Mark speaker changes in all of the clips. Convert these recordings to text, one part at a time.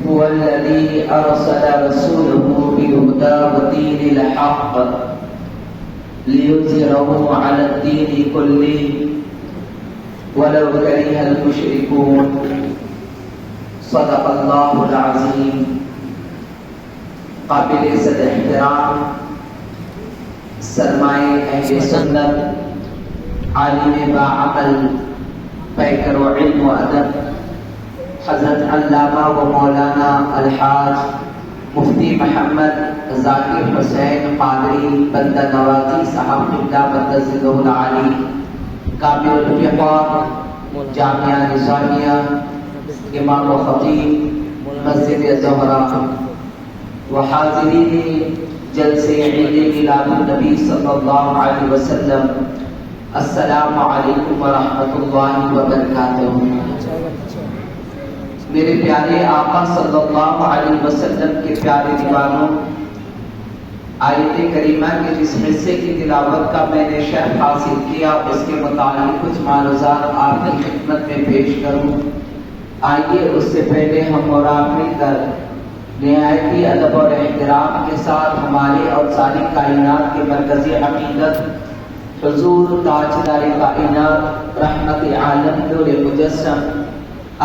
Speaker 1: هو الذي أرسل رسوله بالهدى ودين الحق ليظهره على الدين كله ولو كره المشركون صدق الله العظيم. قابل عزت احترام سرمائے اہل سنت عالم باعمل پیکر و علم و ادب حضرت علامہ و مولانا الحاج مفتی محمد ذاکر حسین قادری بندہ نوازی صاحب قبلہ مدثرہ العالی کامل الفقہ جامعہ نظامیہ امام و خطیب مسجد زہرا و حاضرین جلسے عید میلاد النبی صلی اللہ علیہ وسلم، السلام علیکم ورحمۃ اللہ وبرکاتہ۔ میرے پیارے آقا صلی اللہ علیہ وسلم کے پیارے دیوانوں، آیت کریمہ کے جس حصے کی تلاوت کا میں نے شرح حاصل کیا اس کے متعلق کچھ معروضات آپ کی خدمت میں پیش کروں۔ آئیے اس سے پہلے ہم اور آپ مل کر نہایت ادب اور احترام کے ساتھ ہمارے اور ساری کائنات کے مرکزی عقیدت حضور تاجدار کائنات رحمت عالم نور مجسم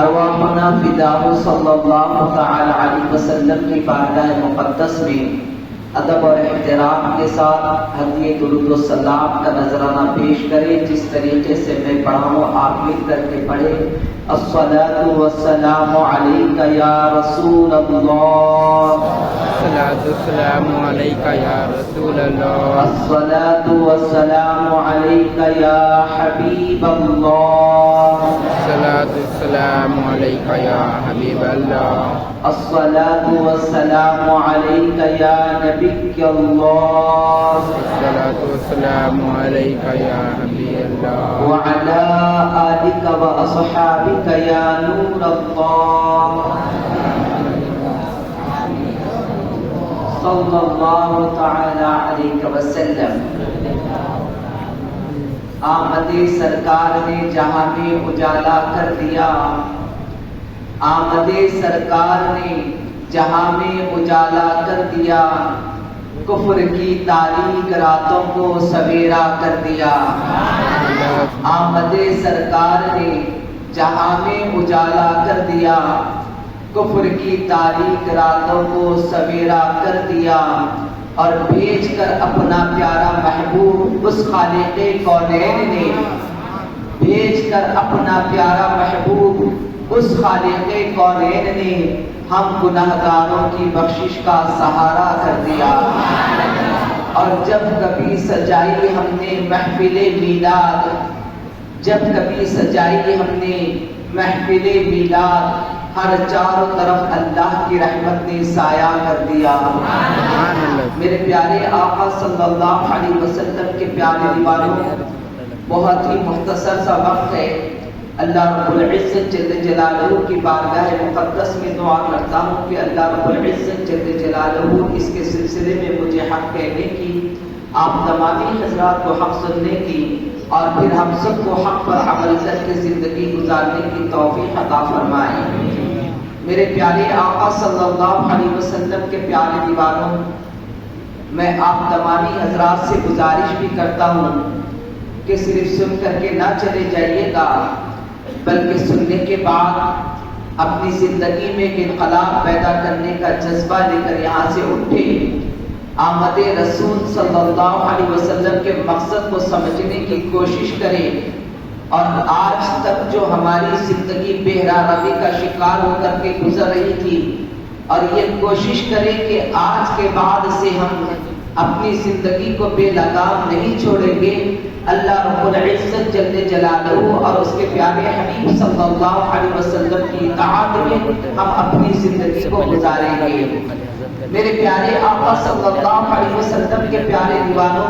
Speaker 1: ارواحنا فداہ صلی اللہ تعالی علیہ وسلم کی بارگاہ مقدس میں ادب اور احترام کے ساتھ ہدیہ درود و سلام کا نذرانہ پیش کریں۔ جس طریقے سے میں پڑھا ہوں آپ مل کر کے پڑھیں۔ الصلاۃ والسلام علیک یا رسول اللہ،
Speaker 2: الصلاۃ والسلام علیک یا رسول اللہ،
Speaker 1: الصلاۃ والسلام علیک یا حبیب اللہ،
Speaker 2: الصلاۃ والسلام علیک یا حبیب اللہ،
Speaker 1: الصلاۃ والسلام علیک یا نبی اللہ،
Speaker 2: الصلاۃ والسلام علیک یا حبیب اللہ،
Speaker 1: وعلی آلک واصحابک یا نور اللہ، صلی اللہ تعالی علیہ وسلم۔ آمد سرکار نے جہاں میں اجالا کر دیا، آمد سرکار نے جہاں میں اجالا کر دیا، کفر کی تاریک راتوں کو سویرا کر دیا۔ آمد سرکار نے جہاں میں اجالا کر دیا، کفر کی تاریک راتوں کو سویرا کر دیا، اور بھیج کر اپنا پیارا محبوب اس خالق کونین نے، بھیج کر اپنا پیارا محبوب اس خالق کونین نے ہم گناہگاروں کی بخشش کا سہارا کر دیا۔ اور جب کبھی سجائی ہم نے محفل میلاد، جب کبھی سجائی ہم نے محفل میلاد، ہر چاروں طرف اللہ کی رحمت نے سایہ کر دیا۔ میرے پیارے آقا صلی اللہ علیہ وسلم کے پیارے دیوانوں، بہت ہی مختصر سا وقت ہے۔ اللہ رب العزت جل جلالہ کی بارگاہ مقدس میں دعا کرتا ہوں کہ اللہ رب العزت جل جلالہ اس کے سلسلے میں مجھے حق کہنے کی، آپ تمامی حضرات کو حق سننے کی، اور پھر ہم سب کو حق پر عمل کر کے زندگی گزارنے کی توفیق عطا فرمائے۔ میرے پیارے آقا صلی اللہ علیہ وسلم کے پیارے دیوانوں، میں آپ تمامی حضرات سے گزارش بھی کرتا ہوں کہ صرف سن کر کے نہ چلے جائیے گا، بلکہ سننے کے بعد اپنی زندگی میں ایک انقلاب پیدا کرنے کا جذبہ لے کر یہاں سے اٹھے، آمد رسول صلی اللہ علیہ وسلم کے مقصد کو سمجھنے کی کوشش کریں، اور آج تک جو ہماری زندگی بہرا روی کا شکار ہو کر کے گزر رہی تھی، اور یہ کوشش کریں کہ آج کے بعد سے ہم اپنی زندگی کو بے لگام نہیں چھوڑیں گے۔ اللہ رب العزت جل جلالہ اور اس کے پیارے حبیب صلی اللہ علیہ وسلم کی اطاعت میں ہم اپنی زندگی کو گزاریں گے۔ میرے پیارے آقا صلی اللہ علیہ وسلم کے پیارے دیوانوں،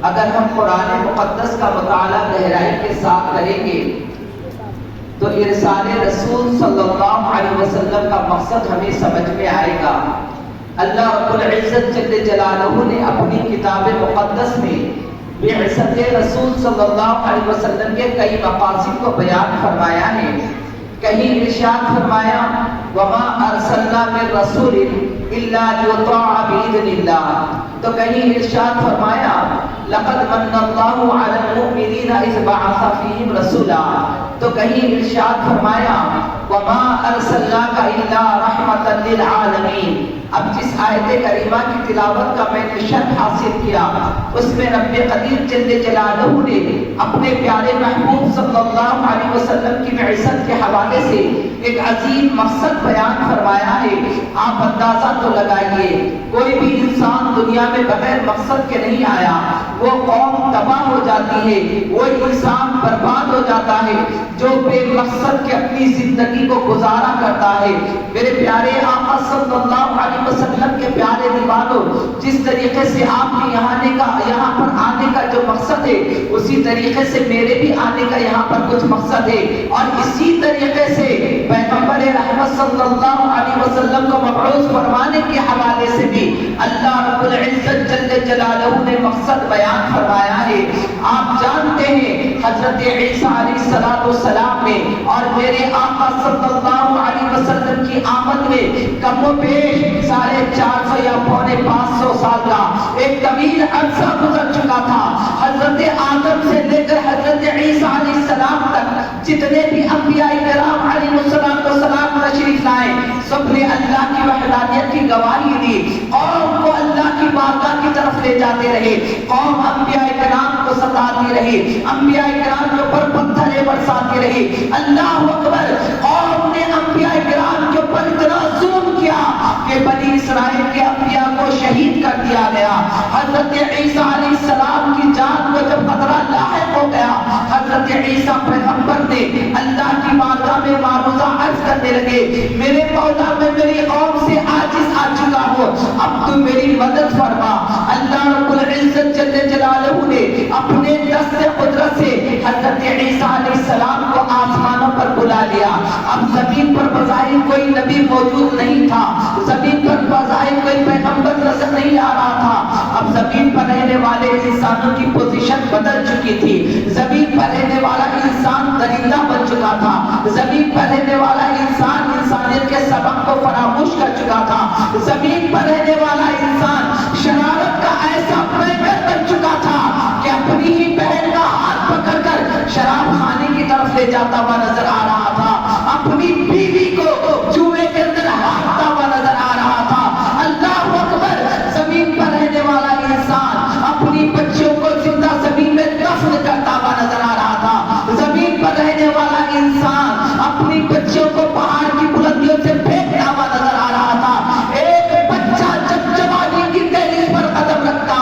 Speaker 1: اگر ہم قرآن مقدس کا مطالعہ گہرائی کے ساتھ کریں گے تو ارسال رسول صلی اللہ علیہ وسلم کا مقصد ہمیں سمجھ میں آئے گا۔ اللہ رب العزت جل جلالہ نے اپنی کتاب مقدس میں بعثت رسول صلی اللہ علیہ وسلم کے کئی مقاصد کو بیان فرمایا ہے۔ کہیں ارشاد فرمایا وما ارسلنا من رسول الا ليطاع باذن اللہ. تو کہیں ارشاد فرمایا لقد من اللہ علی المؤمنین اذ بعث فیہم رسولا. تو کہیں ارشاد فرمایا وما ارسلناک الا رحمتا للعالمین. اب جس آیت کریمہ کی تلاوت کا میں نے شرح حاصل کیا اس میں رب قدیر جل جلالہ نے اپنے پیارے محبوب صلی اللہ علیہ وسلم کی بعثت کے حوالے سے ایک عظیم مقصد بیان فرمایا ہے. آپ اندازہ تو لگائیے کوئی بھی انسان دنیا میں بغیر مقصد کے نہیں آیا. وہ قوم تباہ ہو جاتی ہے, وہ انسان برباد ہو جاتا ہے جو بے مقصد کے اپنی زندگی کو گزارا کرتا ہے. میرے پیارے آقا صلی اللہ علیہ وسلم کے پیارے دیوانوں, جس طریقے سے آپ کے یہاں پر آنے کا جو مقصد ہے اسی طریقے سے میرے بھی آنے کا یہاں پر کچھ مقصد ہے. اور اسی طریقے سے پیغمبر رحمت صلی اللہ علیہ وسلم کو مبعوث فرمانے کے حوالے سے بھی اللہ رب العزت جل جلالہ نے مقصد بیان فرمایا ہے. آپ جانتے ہیں حضرت عیسیٰ علیہ السلام میں اور میرے آقا صلی اللہ علیہ وسلم کی آمد میں کم و بیش 450 یا 550 سال کا ایک طویل عرصہ گزر چکا تھا. حضرت آدم سے لے کر حضرت عیسیٰ علیہ السلام تک جتنے بھی انبیاء کرام علیہ السلام تشریف لائے سب نے اللہ کی وحدانیت کی گواہی دی. قوم کو اللہ کی بارگاہ کی طرف لے جاتے رہے, قوم انبیاء کرام کو ستاتی رہی, انبیاء کرام کے اوپر پتھریں برساتی رہی. اللہ اکبر. قوم نے انبیاء کرام کے اوپر اتنا ظلم کیا کہ بنی اسرائیل کے انبیاء کو شہید کر دیا گیا. حضرت عیسیٰ علیہ السلام کی جان کو جب خطرہ لاحق ہو گیا حضرت عیسیٰ پیغمبر نے اللہ کی بارگاہ میں معروضہ عرض کرنے لگے میرے مولا میں میری قوم سے عاجز آ چکا ہوں, اب تو میری مدد فرما. اللہ رب العزت جل جلالہ نے اپنے دست قدرت سے حضرت عیسیٰ علیہ السلام کو آسمانوں پر بلا لیا. اب زمین پر بظاہر کوئی نبی موجود نہیں تھا, زمین پر بظاہر کوئی پیغمبر نظر نہیں آ رہا تھا. اب زمین پر رہنے والے انسانوں کی پوزیشن بدل چکی تھی. زمین پر رہنے والا انسان درندہ بن چکا تھا. زمین پر رہنے والا انسان انسانیت کے سبق کو فراموش کر چکا تھا. زمین پر رہنے والا انسان شرارت کا ایسا پیکر بن چکا تھا کہ اپنی ہی بہن کا ہاتھ پکڑ کر شراب خانے کی طرف لے جاتا ہوا نظر آ رہا تھا, اپنی بیوی کو جوئے کے اندر ہانکتا ہوا نظر آ رہا تھا. اللہ اکبر. زمین پر رہنے والا انسان اپنی بچیوں کو زندہ زمین میں دفن کرتا ہوا نظر آ رہا تھا. زمین پر رہنے والا انسان اپنی بچیوں کو پہاڑ کی بلندیوں سے پھینکتا ہوا نظر آ رہا تھا. ایک بچہ جب جوانی کی دہلیز پر قدم رکھتا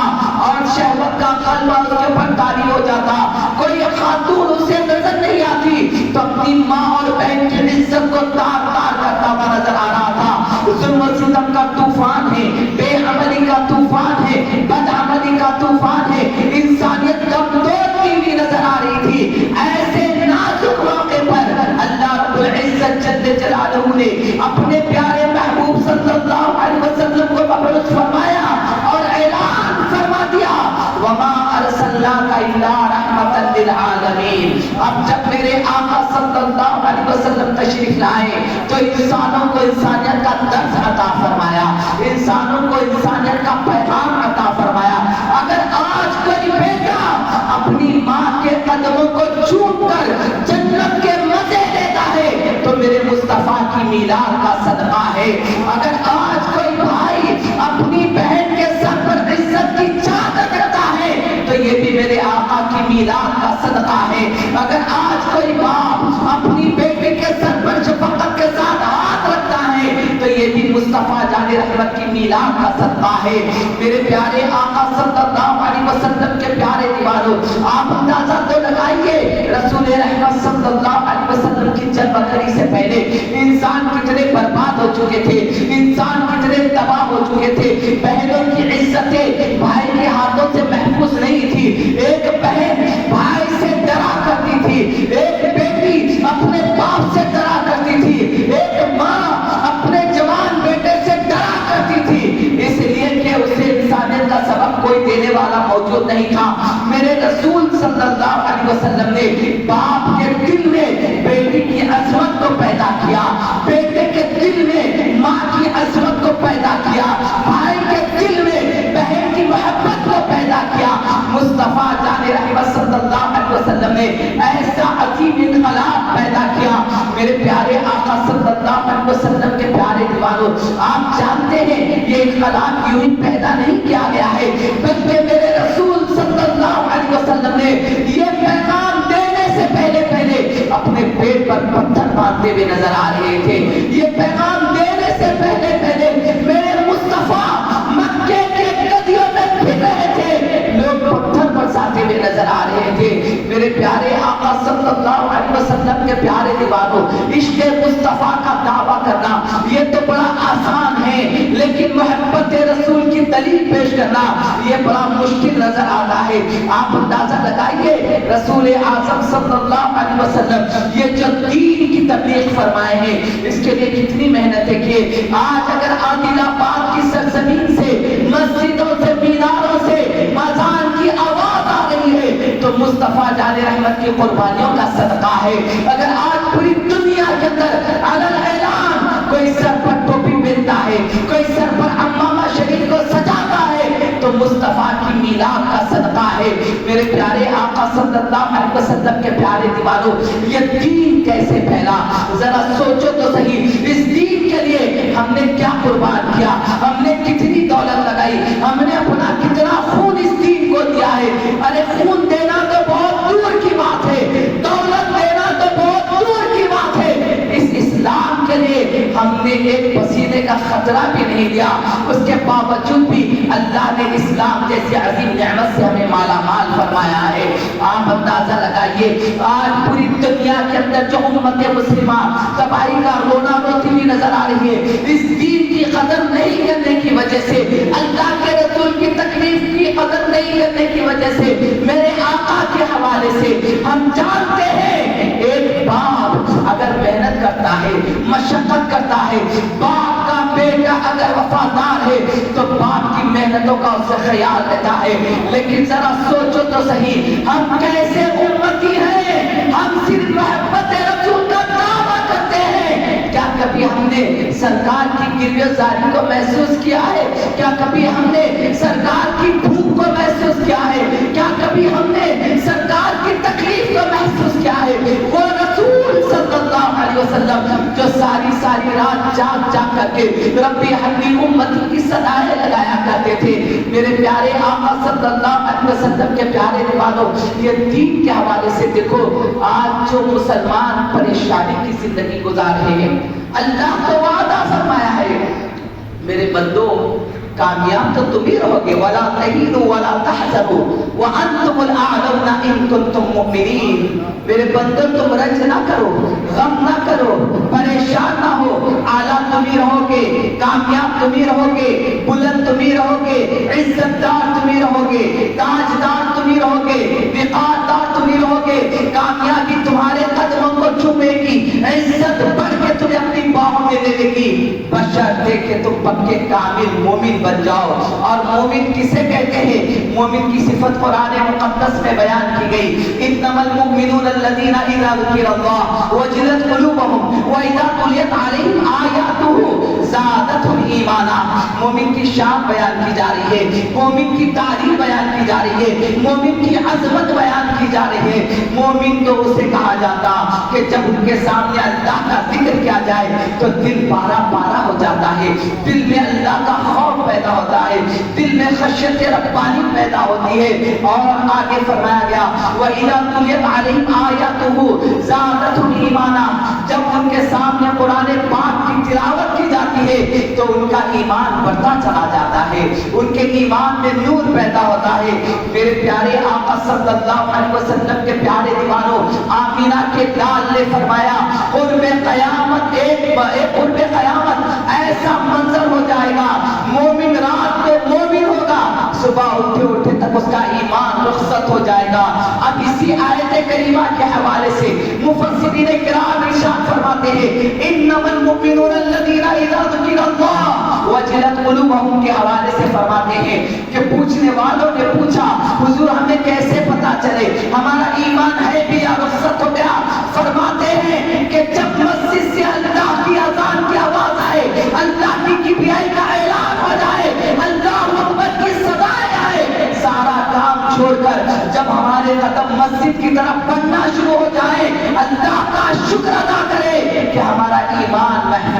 Speaker 1: اور شہوت کا غلبہ اس کے اوپر طاری ہو جاتا, کوئی خاتون اسے نظر نہیں آتی تو اپنی ماں اور بہن کی عزت کو تار تار کرتا ہوا نظر آ رہا تھا. ظلم و ستم کا طوفان ہے, بے عملی کا طوفان ہے, بد عملی کا طوفان ہے. انسانیت کمزور کی بھی نظر آ رہی تھی. ایسے نازک موقع پر اللہ رب العزت جل جلالہ نے اپنے پیارے محبوب صلی اللہ علیہ وسلم کو مبعوث فرمایا اور اعلان فرما دیا وما ارسلناک الا رحمتا للعالمین. اب جب میرے آقا صلی اللہ علیہ وسلم تشریف لائے تو انسانوں کو انسانیت کا درس عطا فرمایا, انسانوں کو انسانیت کا پیغام عطا فرمایا. اگر آج کوئی بیٹا اپنی ماں کے قدموں کو چوم کر جنت کے مزے لیتا ہے تو میرے مصطفیٰ کی میلاد کا صدقہ ہے. اگر آج کوئی بھائی اپنی بہن کے سر پر عزت کی چادر کرتا ہے تو یہ بھی میرے آقا کی میلاد کا صدقہ ہے. اگر آج کوئی باپ اپنی بیٹی کے سر پر شفقت کے ساتھ ہاتھ رکھتا ہے تو یہ بھی مصطفیٰ جان رحمت کی میلاد کا صدقہ ہے. میرے پیارے آقا صلی اللہ علیہ وسلم کے پیارے دیوانوں, آپ اندازہ تو لگائیے رسول رحمت صلی اللہ علیہ وسلم کی جنم گھڑی سے پہلے انسان کتنے برباد ہو چکے تھے, انسان کتنے تباہ ہو چکے تھے. بہنوں کی عزتیں بھائی کے ہاتھوں سے محفوظ نہیں تھی. ایک بہن بھائی سے ڈرا کرتی تھی, ایک بیٹی اپنے باپ سے ڈرا کرتی تھی, ایک ماں اپنے جوان بیٹے سے ڈرا کرتی تھی, اس لیے کہ اسے انسانیت کا سبق کوئی دینے والا موجود نہیں تھا. میرے رسول صلی اللہ علیہ وسلم نے باپ کے دل میں بیٹی کی عظمت کو پیدا کیا, بیٹے کے دل ایسا عظیم انقلاب پیدا کیا. میرے پیارے آقا صلی اللہ علیہ وسلم کے پیارے دیوانوں، آپ جانتے ہیں یہ انقلاب یوں ہی پیدا نہیں کیا گیا ہے، بلکہ میرے رسول صلی اللہ علیہ وسلم نے یہ پیغام دینے سے پہلے اپنے پیٹ پر پتھر باندھتے ہوئے نظر آ رہے تھے. یہ پیغام دینے سے پہلے میرے مصطفیٰ مکے کے گدیوں میں پھر رہے تھے، لوگ پتھر برساتے ہوئے نظر آ رہے تھے. میرے پیارے آقا صلی اللہ علیہ وسلم کے پیارے دیوانوں، عشق مصطفیٰ کا دعویٰ کرنا یہ تو بڑا آسان ہے، لیکن محبت رسول کی دلیل پیش کرنا یہ بڑا مشکل نظر آتا ہے. آپ اندازہ لگائیے رسول اعظم صلی اللہ علیہ وسلم یہ جو دین کی تبلیغ فرمائے ہیں اس کے لیے کتنی محنتیں کیے. آج اگر عادل آباد کی سرزمین سے، مسجدوں سے، میناروں سے اذان کی آواز آ رہی ہے تو مصطفیٰ جان رحمت کی قربانیوں کا صدقہ ہے. اگر آج پوری دنیا کے اندر علل اعلان کوئی سر پر ٹوپی پہنتا ہے، کوئی سر پر عمامہ شریف کو سجاتا ہے تو مصطفیٰ کی میلاد کا صدقہ ہے. میرے پیارے آقا صلی اللہ علیہ وسلم کے پیارے دیوانوں، یہ دین کیسے پھیلا؟ ذرا سوچو تو صحیح. اس دین کے لیے ہم نے کیا قربان کیا، ہم نے کتنی دولت لگائی، ہم نے اپنا کتنا خون اس دین کو دیا ہے. ارے خون دینا تو بہت دور کی بات ہے، دولت دینا تو بہت دور کی بات ہے. اس اسلام کے لیے ہم نے ایک پسینے کا خطرہ بھی نہیں دیا. اس کے باوجود بھی اللہ نے اسلام جیسی عظیم نعمت سے ہمیں مالا مال فرمایا ہے. آپ اندازہ لگائیے آج پوری دنیا کے اندر جو امت مسلمہ تباہی کا رونا روتی ہوئی نظر آ رہی ہے، اس دین کی قدر نہیں کرنے کی وجہ سے، اللہ کے رسول کی تکلیف کی قدر نہیں کرنے کی وجہ سے، میرے آقا کے حوالے سے ہم جانتے ہیں ایک باپ اگر محنت کرتا ہے، مشقت کرتا ہے، باپ کا بیٹا اگر وفادار ہے تو باپ کی محنتوں کا اس سے خیال رہتا ہے. لیکن ذرا سوچو تو صحیح ہم کیسے امتی ہیں؟ ہم صرف محبت رسول کا دعویٰ کرتے ہیں. کیا کبھی ہم نے سرکار کی گریزاری کو محسوس کیا ہے؟ کیا کبھی ہم نے سرکار کی بھوک کو محسوس کیا ہے؟ کیا کبھی ہم نے سرکار کی تکلیف کو محسوس کیا ہے؟ وہ رسول صلی اللہ علیہ وسلم جو ساری رات جاگ کر کے ربی حبی امتی کی صدائیں لگایا کرتے تھے. میرے پیارے آقا صلی اللہ علیہ وسلم کے پیارے دیوانوں، یہ دین کے حوالے سے دیکھو آج جو مسلمان پریشانی کی زندگی گزار رہے ہیں، اللہ تو وعدہ فرمایا ہے میرے بندو کامیاب تو تم ہی رہو گے، ولا تہینوا ولا تحزنوا وانتم الاعلون ان کنتم مؤمنین. میرے بندو تم رنج نہ کرو، غم نہ کرو، پریشان نہ ہو، اعلیٰ تم ہی رہو گے، کامیاب تم ہی رہو گے، بلند تم ہی رہو گے، عزت دار تم ہی رہو گے، تاجدار تم ہی رہو گے، وقار دار تم ہی رہو گے. کامیابی تمہارے قدموں کو چومے گی، عزت بڑھ کے تمہیں اپنی باہوں میں لے لے گی، بشرطے کہ تم پکے کامل مومن بن جاؤ. اور مومن کسے کہتے ہیں؟ مومن کی صفت قرآن مقدس میں بیان کی گئی، انما المؤمنون الذین اذا ذکر اللہ وجلت قلوبهم واذا تلیت علیہم آیاتہ زادتهم ایمانا. مومن کی شان بیان کی جا رہی ہے، مومن کی تعریف بیان کی جا رہی ہے، مومن کی عظمت بیان کی جا رہی ہے. مومن تو اسے کہا جاتا کہ جب ان کے سامنے اللہ کا ذکر کیا جائے تو دل پارا پارا ہو جاتا ہے، دل میں اللہ کا خوف پیدا ہوتا ہے، دل میں خشیت ربانی پیدا ہوتی ہے. اور آگے فرمایا گیا وَإِذَا تُلِيَتْ عَلَيْهِمْ آيَاتُهُ زَادَتْهُمْ ایمانا. جب ان کے سامنے قرآن پاک کی تلاوت کی جاتی ہے تو ان کا ایمان بڑھتا چلا جاتا ہے، ان کے ایمان میں نور پیدا ہوتا ہے. میرے پیارے آقا صلی اللہ علیہ وسلم کے پیارے دیوانوں، آمینہ کے لال نے فرمایا قرب قیامت قرب قیامت ایسا منظر ہو جائے گا، مومن رات کو مومن ہوگا، صبح اٹھے تک اس کا ایمان رخصت ہو جائے گا. اب اسی آیت کریمہ کے حوالے سے مفسرین کرام ارشاد فرماتے ہیں انما المؤمنون الذین اذا ذکر اللہ وجلت قلوبهم کے حوالے سے فرماتے ہیں کہ پوچھنے والوں نے پوچھا حضور ہمیں کیسے پتا چلے ہمارا ایمان ہے بھی یا رخصت ہو گیا؟ فرماتے ہیں کہ جب مسجد سے اللہ کی اذان کی آواز آئے، اللہ کی کبریائی کا اعلان ہو جائے، اللہ اکبر کی صدائیں آئے، سارا کام چھوڑ کر جب ہمارے قدم مسجد کی طرف بڑھنا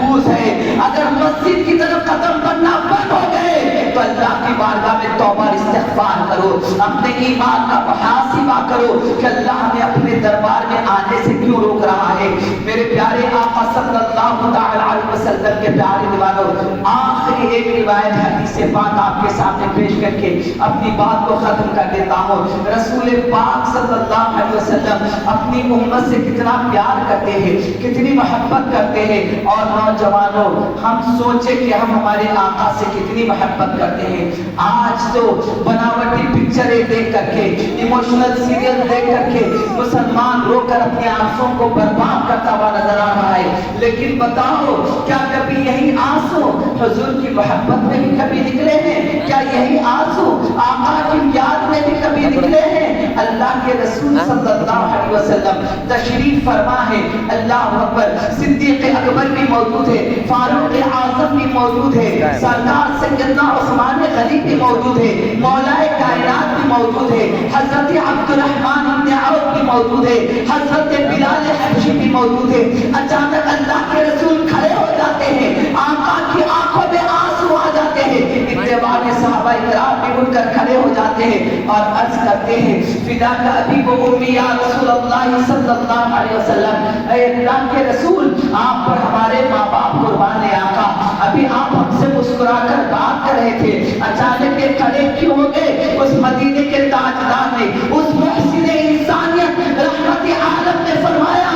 Speaker 1: محفوظ ہے. اگر مسجد کی طرف قدم بڑھنا بند ہو گئے تو اللہ کی بارگاہ میں توبہ استغفار کرو, اپنے ایمان کا محاسبہ کرو کہ اللہ نے اپنے دربار میں آنے سے کیوں روک رہا ہے. میرے پیارے آقا صلی اللہ تعالی علیہ وسلم کے پیارے دیوانوں, آخری ایک روایت حدیث پاک آپ کے سامنے پیش کر کے اپنی بات کو ختم کر دیتا ہوں. رسول پاک صلی اللہ علیہ وسلم اپنی امت سے کتنا پیار کرتے ہیں, کتنی محبت کرتے ہیں. اور نوجوانوں, ہم سوچیں کہ ہم ہمارے آقا سے کتنی محبت کرتے ہیں. آج تو بناوٹی پکچریں دیکھ کر کے, ایموشنل سیریل دیکھ کر کے مسلمان رو کر اپنی آنسوں کو برباد کرتا ہوا نظر آ رہا ہے. لیکن بتاؤ, کیا کبھی یہی آنسو حضور کی محبت میں بھی کبھی نکلے ہیں؟ کیا یہی آنسو آقا کی یاد میں بھی کبھی نکلے ہیں؟ اللہ کے رسول صلی اللہ علیہ وسلم تشریف فرما ہے. اللہ اکبر, صدیق اکبر بھی موجود ہے, فاروق اعظم بھی موجود ہے, سرکار سیدنا عثمان غنی بھی موجود ہے, مولا کائنات بھی موجود ہے, حضرت عبد الرحمن بن عوف بھی موجود ہے, حضرت بلال حبشی بھی موجود ہے. اچانک اللہ کے رسول کھڑے ہو جاتے ہیں, آقا کی آنکھوں میں آنسو آ جاتے ہیں. اتباع صحابہ کرام بھی اٹھ کر کھڑے ہو جاتے ہیں اور عرض کرتے ہیں, فداک ابی و امی یا رسول اللہ صلی اللہ علیہ وسلم, اے اللہ کے رسول, آپ پر ہمارے ماں باپ قربان ہے. آقا, ابھی آپ ہم سے مسکرا کر بات کر رہے تھے, اچانک یہ کھڑے کیوں ہو گئے؟ اس مدینے کے تاجدار نے, اس محسن انسانیت رحمت عالم نے فرمایا,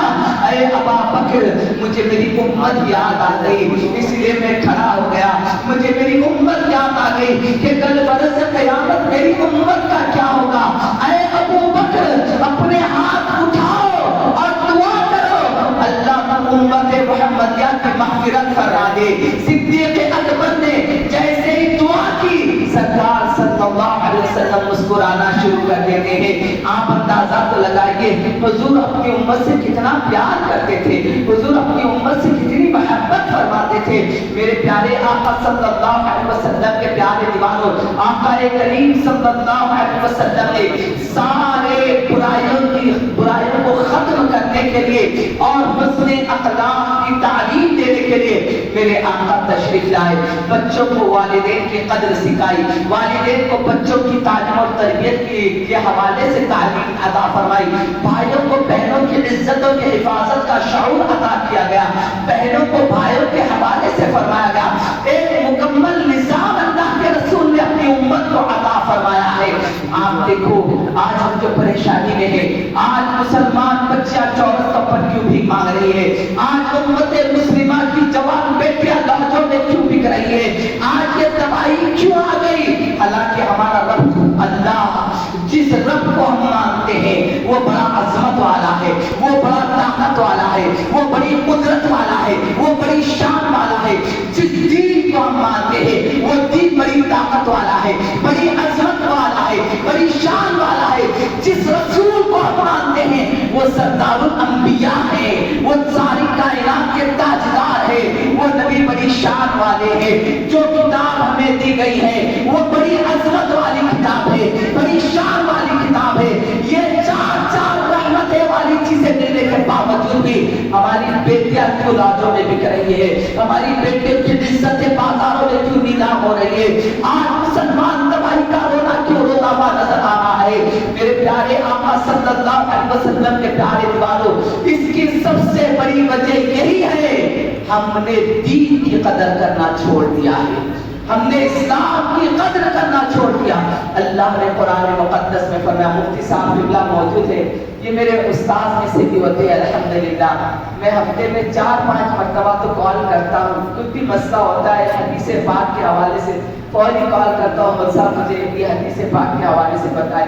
Speaker 1: اے ابا بکر, مجھے میری امت یاد آ گئی, اس لیے میں کھڑا ہو گیا. مجھے میری امت یاد آ گئی کہ کل برس قیامت میری امت کا کیا ہوگا. اے ابو بکر, اپنے ہاتھ اٹھاؤ اور دعا کرو, اللہ امت محمدیہ کی مغفرت فرما دے. صدیق اکبر نے جیسے ہی دعا کی, سرکار صلی اللہ علیہ وسلم مسکرانا شروع کر دیتے ہیں. آپ اندازہ تو لگائیے, حضور اپنی امت سے کتنا پیار کرتے تھے, حضور اپنی امت سے کتنی محبت فرماتے تھے. میرے پیارے آقا صلی اللہ علیہ وسلم کے پیارے دیوانوں, آقا کریم صلی اللہ علیہ وسلم نے سارے برائیوں کو ختم کرنے کے لیے اور حسن اخلاق کی تعلیم دینے کے لیے میرے آقا تشریف لائے. بچوں کو والدین کی قدر سکھائی, والدین کو بچوں کی تعلیم اور تربیت کے حوالے سے تعلیم عطا فرمائی, بھائیوں کو بہنوں کی عزت اور حفاظت کا شعور عطا کیا گیا, بہنوں کو بھائیوں کے حوالے سے فرمایا گیا. ایک مکمل نظام اللہ کے رسول نے اپنی امت کو عطا فرمایا ہے. آپ دیکھو, آج ہم جو پریشانی میں ہیں, آج مسلمان بچیاں چورت پر کیوں بھی مانگ رہی ہے, آج امت مسلمہ کی جوان بیٹیاں لہجوں میں کیوں بک رہی ہے, آج یہ تباہی کیوں آ گئی؟ حالانکہ ہمارا رب اللہ, جس رب کو ہم مانتے ہیں, وہ بڑا عظمت والا ہے, وہ بڑا طاقت والا ہے, وہ بڑی قدرت والا ہے, وہ بڑی شان والا ہے. جس دین کو ہم مانتے ہیں وہ دین بڑی طاقت والا ہے, بڑی عظمت والا ہے, بڑی شان والا ہے. جس رسول کو ہم مانتے ہیں وہ سردار الانبیاء ہے, وہ ساری کائنات کے تاجدار ہے, وہ نبی بڑی شان والے ہیں. جو کتاب ہمیں دی گئی ہے وہ بڑی عظمت والی کتاب ہے, بڑی شان والی کتاب ہے. یہ چار رحمتیں والی چیزیں دینے کے باوجود بھی ہماری بیٹیاں کیوں لاجوں میں بک رہی ہے, ہماری بیٹیوں کی عزتیں بازاروں میں کیوں نیلام ہو رہی ہے, آج مسلمان تباہی کا رونا کیوں روتا ہوا نظر آ رہا ہے. میرے پیارے آقا صلی اللہ علیہ وسلم کے پیارے دیوانوں, اس کی سب سے بڑی وجہ یہی ہے, ہم نے دین کی قدر کرنا چھوڑ دیا ہے, ہم نے اسلام کی قدر کرنا چھوڑ دیا. اللہ نے قرآن مقدس میں فرمایا, مفتی صاحب قبلہ موجود ہے, یہ میرے استاد میں سے بھی ہوتے ہیں الحمدللہ. میں ہفتے میں 4-5 مرتبہ تو کال کرتا ہوں, کچھ بھی مسئلہ ہوتا ہے حدیث پاک کے حوالے سے فوری کال کرتا ہوں, مطلب مجھے یہ حدیث پاک کے حوالے سے بتائے.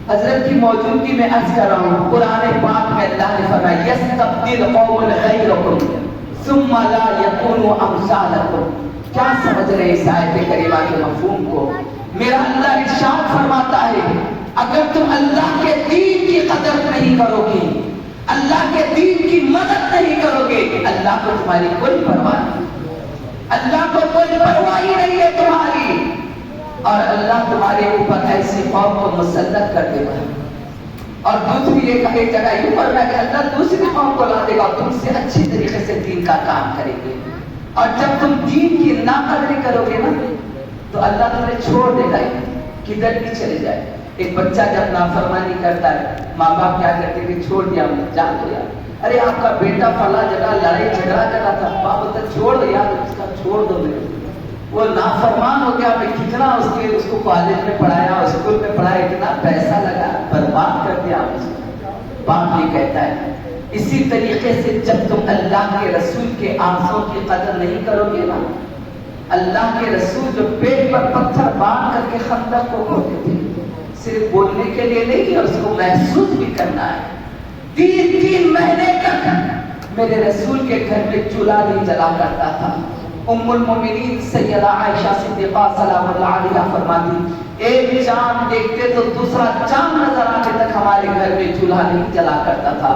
Speaker 1: حضرت کی موجودگی میں عرض کر رہا ہوں, قرآن پاک میں اللہ نے فرمایا, یستبدل قوم غیرکم ثم لا یکونوا امثالکم. کیا سمجھ رہے اس آیت کریمہ کے مفہوم کو؟ میرا اللہ ارشاد فرماتا ہے, اگر تم اللہ کے دین کی قدر نہیں کرو گے, اللہ کے دین کی مدد نہیں کرو گے, اللہ کو تمہاری کوئی پرواہ نہیں, اللہ کو کوئی پرواہ ہی نہیں ہے تمہاری, اور اللہ تمہارے اوپر ایسی قوم کو مسلط کر دے گا. اور دوسری ایک جگہ یوں فرمایا کہ اللہ دوسری قوم کو لا دے گا اور تم سے اچھی طریقے سے دین کا کام کریں گے، اور جب تم دین کی ناقدری کرو گے نا تو اللہ تمہیں چھوڑ دے گا، کدھر بھی چلے جائے۔ ایک بچہ جب نافرمانی کرتا ہے، ماں باپ کیا کہتے ہیں کہ چھوڑ دیا ہم جان دو یار، ارے آپ کا بیٹا فلاں جگہ لڑائی جھگڑا کر رہا تھا، باپ بولتا چھوڑ دو یار اس کا، چھوڑ دو میرے، وہ نافرمان ہو گیا، میں کتنا اس کو کالج میں پڑھایا، اسکول میں پڑھایا، اتنا پیسہ لگا، برباد کر دیا آپ اس کو۔ باپ یہ کہتا ہے اسی طریقے سے جب تم اللہ کے رسول کے آنسوں کی قدر نہیں کرو گے نا، اللہ کے رسول جو پیٹ پر پتھر باندھ کر کے خندق کو کھودتے تھے، صرف بولنے کے لیے نہیں کہ اس کو محسوس بھی کرنا ہے۔ 3 مہینے تک میرے رسول کے گھر میں چولہا نہیں جلا کرتا تھا۔ ام المومنین سیدہ عائشہ صدیقہ سلام اللہ علیہا فرماتی ایک چاند دیکھتے تو دوسرا چاند نظر آنے تک ہمارے گھر میں چولہا نہیں جلا کرتا تھا۔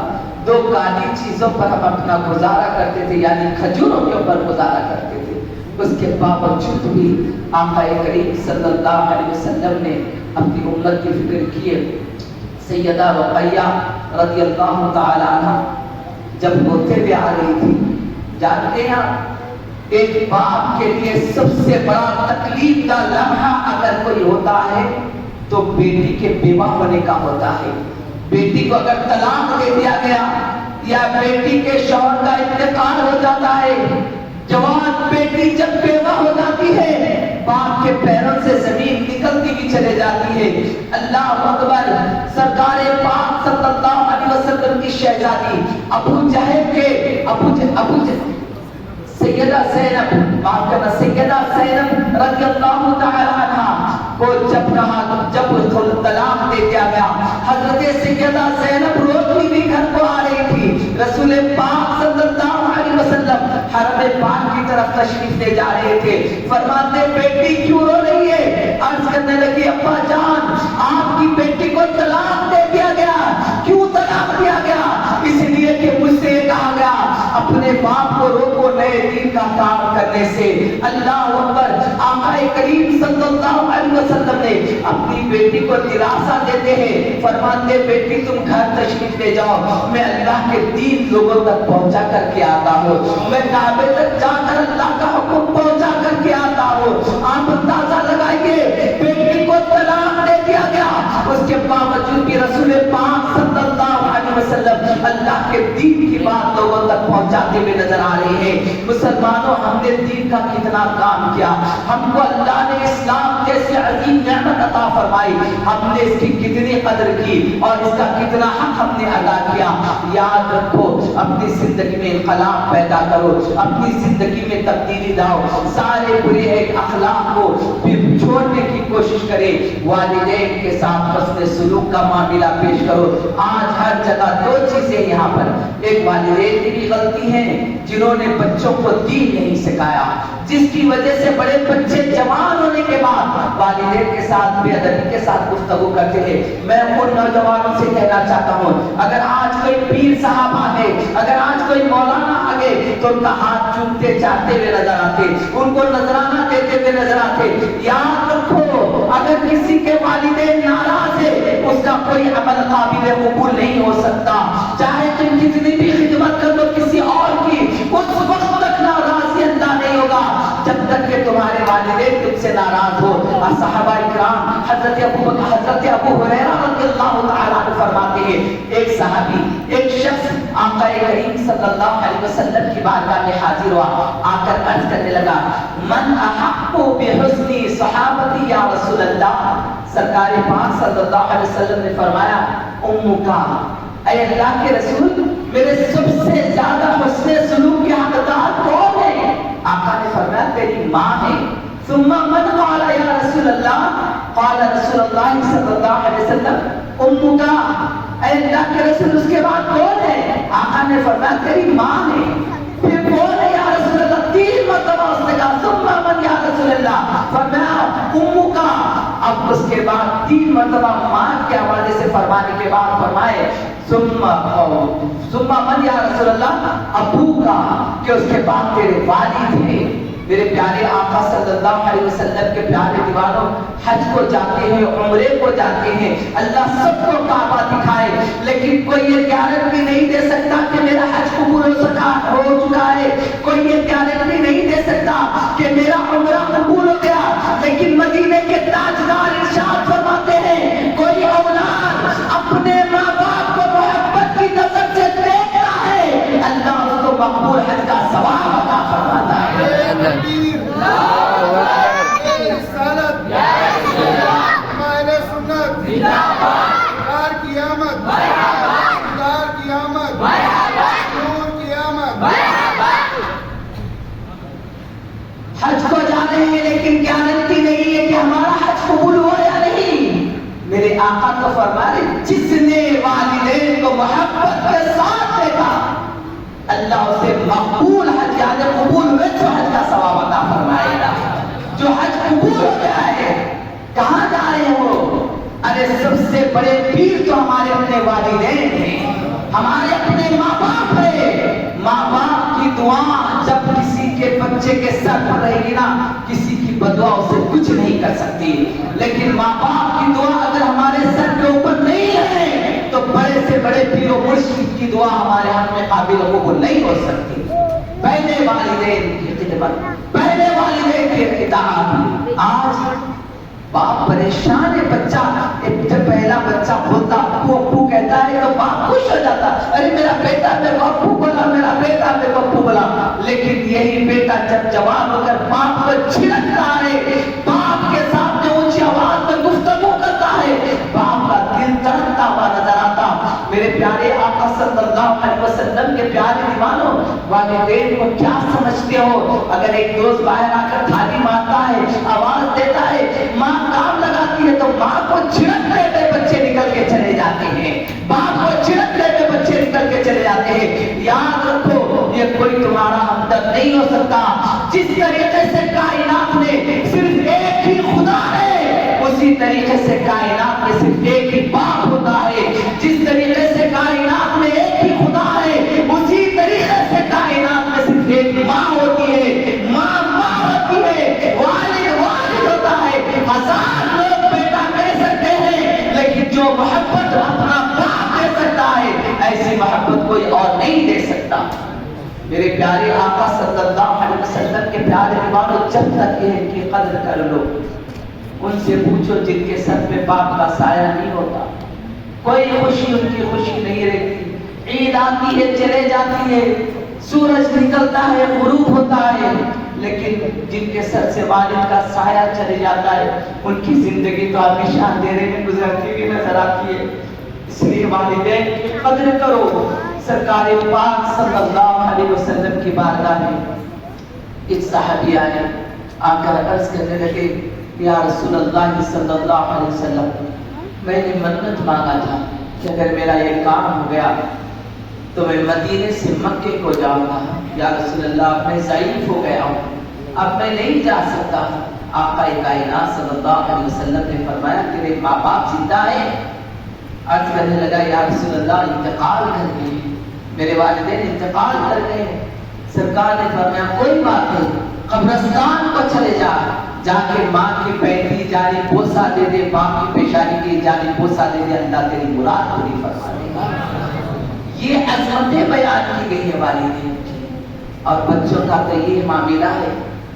Speaker 1: 2 کالی چیزوں پر ہم اپنا گزارا کرتے تھے، یعنی کھجوروں کے اوپر گزارا کرتے تھے۔ اس کے باوجود بھی آقا کریم صلی اللہ علیہ وسلم نے اپنی امت کی فکر کی ہے۔ سیدہ رقیہ رضی اللہ تعالی عنہ جب ہوتے ہوئے آ رہی تھی، جانتے ہیں ایک باپ کے لیے سب سے بڑا تکلیف کا لمحہ اگر کوئی ہوتا ہے تو بیٹی کے بیوہ ہونے کا ہوتا ہے۔ بیٹی کو اگر طلاق دے دیا گیا یا بیٹی کے شوہر کا انتقال ہو جاتا ہے، جوان بیٹی جب بیوہ ہو جاتی ہے باپ کے پیروں سے زمین نکلتی بھی چلے جاتی ہے۔ اللہ اکبر، سرکار پاک صلی اللہ علیہ وسلم کی شہزادی ابو جہل کے سیدہ زینب، معاف کرنا سیدہ زینب رضی اللہ تعالی عنہ کو جب طلاق دے دیا گیا، حضرت سیدہ زینب روتی بھی گھر کو آ رہی تھی، رسول پاک صلی اللہ علیہ وسلم حرم پاک کی طرف تشریف لے جا رہے تھے، فرماتے بیٹی کیوں رو رہی ہے؟ عرض کرنے لگی ابا جان آپ کی بیٹی کو طلاق دے دیا گیا۔ کیوں طلاق دیا گیا؟ اس لیے کہ مجھ سے یہ کہا گیا اپنے باپ کو روکو نئے دین کا کام کرنے سے۔ اللہ اکبر، آقا کریم صلی اللہ علیہ وسلم نے اپنی بیٹی کو دلاسا دیتے ہیں، فرماتے بیٹی تم گھر تشریف لے جاؤ، میں اللہ کے دین لوگوں تک پہنچا کر کے آتا ہوں، میں کعبے تک جا کر اللہ کا حکم پہنچا کر کے آتا ہوں۔ آپ اندازہ لگائیے بیٹی کو طلاق دے دیا گیا، اس کے باوجود بھی رسول پاک صلی اللہ علیہ وسلم اللہ کے دین کی بات لوگوں تک پہنچاتے ہوئے نظر آ رہے ہیں۔ مسلمانوں، ہم نے دین کا کتنا کام کیا، ہم کو اللہ نے اسلام جیسے عظیم نعمت عطا فرمائی، ہم نے اس کی کتنی قدر کی اور اس کا کتنا حق ہم نے ادا کیا۔ یاد رکھو اپنی زندگی میں انقلاب پیدا کرو، اپنی زندگی میں تبدیلی لاؤ، سارے برے اخلاق کو چھوڑنے کی کوشش کرے، والدین کے ساتھ حسن سلوک کا معاملہ پیش کرو۔ آج ہر جگہ 2 چیزیں یہاں پر، ایک والدین کی بھی غلطی ہے جنہوں نے بچوں کو دین نہیں سکھایا، جس کی وجہ سے بڑے بچے جوان ہونے کے بعد والدین کے ساتھ بے ادبی کے ساتھ گفتگو کرتے ہیں۔ میں ان نوجوانوں سے کہنا چاہتا ہوں اگر آج کوئی پیر صاحب آگے، اگر آج کوئی مولانا آگے تو ان کا ہاتھ چومتے چاہتے ہوئے نظر آتے، ان کو نذرانہ دیتے ہوئے نظر آتے۔ یاد رکھو اگر کسی کے والدین ناراض ہے اس کا کوئی عمل قابل قبول نہیں ہو سکتا، چاہے تم کتنی بھی خدمت کر لو کسی اور کی، اس وقت تک ناراضی اللہ نہیں ہوگا جب تک کہ تمہارے والدین تم سے ناراض ہو۔ صحابہ اکرام حضرت ابو ہریرہ رضی اللہ تعالی عنہ فرماتے ہیں ایک صحابی، ایک شخص آقا کریم صلی اللہ علیہ وسلم کی بارگاہ میں حاضر ہوا، آ کر عرض کرنے لگا من احق بحسن صحابتی یا رسول اللہ۔ سرکار پاک صلی اللہ علیہ وسلم نے فرمایا امکا، اے اللہ کے رسول میرے سب سے زیادہ حسن سلوک کے حقدار کون ہے؟ آقا نے فرمایا تیری ماں ہے۔ ثم من قال یا رسول اللہ؟ قال رسول اللہ صلی اللہ علیہ وسلم امکا، اے اللہ کے رسول اس کے بعد کون ہے؟ آقا نے فرمایا تیری ماں ہے۔ پھر کون ہے یا رسول اللہ؟ 3 مرتبہ اس نے کہا ثم من یا رسول اللہ، فرمایا امکا۔ اب اس کے بعد 3 مرتبہ ماں کے حوالے سے فرمانے کے بعد فرمائے ثم من یا رسول اللہ ابو کا، کہ اس کے بعد تیرے والد ہیں۔ میرے پیارے آقا صلی اللہ علیہ وسلم کے پیارے دیوانوں، حج کو جاتے ہیں، عمرے کو جاتے ہیں، اللہ سب کو کعبہ دکھائے، لیکن کوئی یہ گارنٹی نہیں دے سکتا کہ میرا حج قبول ہو چکا ہے، کوئی یہ گارنٹی نہیں دے سکتا کہ میرا عمرہ قبول ہو گیا، لیکن مدینے کے تاجدار ارشاد فرماتے ہیں کوئی اولاد اپنے ماں باپ کو محبت کی نظر سے دیکھتا ہے، اللہ اس کو مقبول حج کا ثواب عطا فرماتا ہے۔ حج کو جانے ہیں لیکن گارنٹی نہیں ہے کہ ہمارا حج قبول ہو یا نہیں۔ میرے آقا تو فرمائے جس نے والدین کو محبت کے ساتھ دیکھا اللہ اسے مقبول حج یعنی قبول ہوئے تو حج کا ثواب عطا فرمائے گا۔ جو حج قبول ہو گیا ہے کہاں جا رہے ہو؟ ارے سب سے بڑے پیر تو ہمارے اپنے والدین ہیں، ہمارے اپنے ماں باپ ہیں۔ ماں باپ کی دعا جب کسی کے بچے کے سر پر رہے گی نا، کسی کی بدعا اسے کچھ نہیں کر سکتی، لیکن ماں باپ کی دعا اگر ہمارے سر کے اوپر نہیں ہے تو بڑے سے بڑے پیر و مرشد کی دعا ہمارے ہاتھ میں قابل قبول نہیں ہو سکتی۔ پہلے والدین کی خدمت، پہلے والدین کی اطاعت۔ آج باپ پریشان ہے، بچہ جب پہلا بچہ بولتا ابو ابو کہتا ہے تو باپ خوش ہو جاتا، ارے میرا بیٹا میرے کو ابو بولا، میرا بیٹا میرے کو ابو بولا۔ لیکن یہی بیٹا جب جوان ہو کر باپ کو چھڑکتا ہے، باپ کے ساتھ اونچی آواز میں گفتگو کرتا ہے، باپ کا دل دھڑکتا ہوا نظر آتا۔ میرے پیارے آقا صلی اللہ علیہ وسلم کے پیارے دیوانوں، والدین کو کیا سمجھتے ہو؟ اگر ایک دوست باہر آ کر تھالی مارتا ہے، آواز دیتا ہے، ماں کام لگاتی ہے تو ماں کو چھڑکتے ہوئے بچے نکل کے چلے جاتے ہیں، باپ کو چھڑکتے ہوئے بچے نکل کے چلے جاتے ہیں۔ یاد رکھو یہ کوئی تمہارا ہمدرد نہیں ہو سکتا۔ جس طریقے سے کائنات میں صرف ایک ہی خدا ہے، اسی طریقے سے کائنات میں صرف ایک ہی باپ ہوتا ہے۔ جس طریقے سے کائنات میں ایک ہی خدا ہے، اسی طریقے سے کائنات میں صرف ایک ماں ہوتی ہے۔ ماں ماں ہوتی ہے، والد والد ہوتا ہے۔ ہزار لوگ بیٹا کہہ سکتے ہیں، لیکن جو محبت اپنا باپ دے سکتا ہے ایسی محبت کوئی اور نہیں دے سکتا۔ میرے پیارے آقا صلی اللہ علیہ وسلم کے پیارے دیوانوں، جب تک یہ ان کی قدر کر لو، ان سے پوچھو جن کے سر پہ باپ کا سایہ نہیں ہوتا، کوئی خوشی ان کی خوشی نہیں رہتی۔ عید آتی ہے چلے جاتی ہے، سورج نکلتا ہے غروب ہوتا ہے، لیکن جن کے سر سے والد کا سایہ چلے جاتا ہے ان کی زندگی تو ہمیشہ اندھیرے میں گزرتی ہوئی نظر آتی ہے۔ اس لیے والدین کی قدر کرو۔ سرکار پاک صلی اللہ علیہ وسلم کی بارگاہ میں ایک صحابی آئے، آ کر عرض کرنے لگے یا رسول اللہ صلی اللہ علیہ وسلم، میں نے منت مانگا تھا کہ اگر میرا یہ کام ہو گیا تو میں مدینے سے مکے کو جاؤں گا۔ یا رسول اللہ میں ضعیف ہو گیا ہوں، اب میں نہیں جا سکتا۔ آقا کائنات صلی اللہ علیہ وسلم نے فرمایا کہ میرے ماں باپ زندہ ہے؟ عرض کرنے لگا یا رسول اللہ انتقال کر گئے، میرے والدین انتقال کر گئے۔ سرکار نے فرمایا کوئی بات نہیں، قبرستان کو چلے جا کے ماں کی پینڈلی جانی بوسہ دے دے، باپ کی پیشانی کی جانی بوسہ دے دے، اللہ تیری مراد پوری فرما دے گا۔ یہ عظمتیں بیان کی گئی ہے والدین کی۔ اور بچوں کا تو یہ معاملہ ہے،